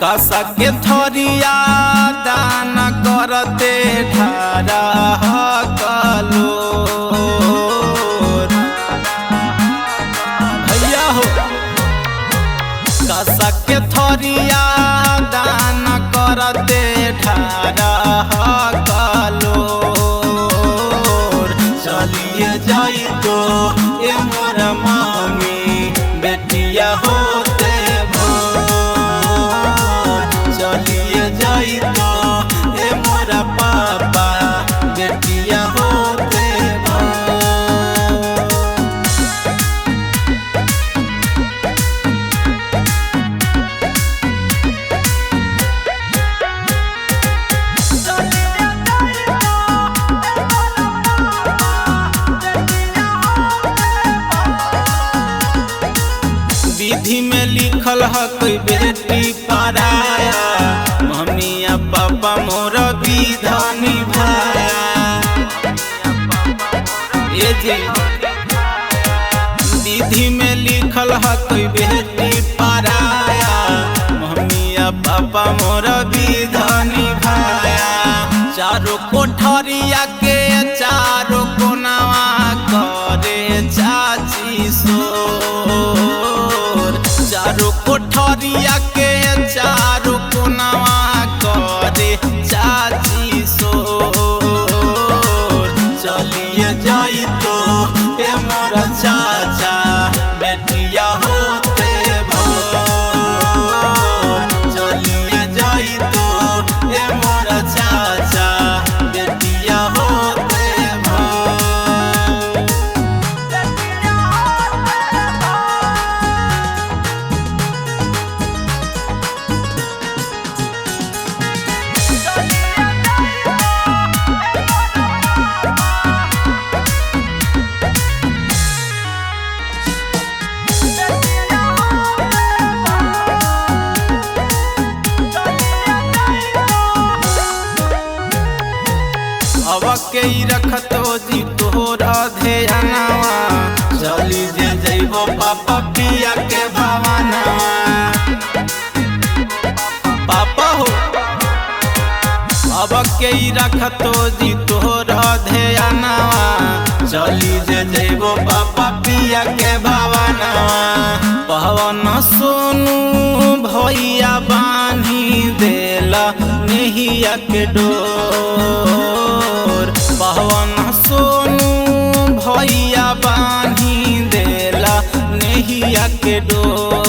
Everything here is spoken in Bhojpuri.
कसा के थरिया दान करते ढारा कलो भैया हो। कसा के थरिया दान करते ढारा कलो चलिए जाई तो ए मोर मामी बेटिया होते चलिए जाई तो ए मोरा पापा बेटिया होते विधि में लिखल है कोई बेटी पराया मम्मिया पापा मोर विधान निभाया। ये जी विधि में लिखल है कोई बेटी पराया मम्मिया पापा मोर विधान निभाया। चारों कोठरिया के चारों कोनावा करे चाची सोर चारों कोठरिया के चारों कोनावा करे चाची सोर चलिए जाई तो ए मोरा चाचा बेटिया होते भोर चलिए जाई तो ए मोरा चाचा बेटिया होते अब के रखतो जी तोहरा ध्यानवा चली जे जइबो पापा पिया के भवनवा पापा हो। अब के रखतो जी तोहरा ध्यानवा चली जे जइबो पापा पिया के भवनवा। पवन सोनू भैया बानी देला नेहिया के डोर पवन सोनू भैया बानी देला नेहिया के डोर।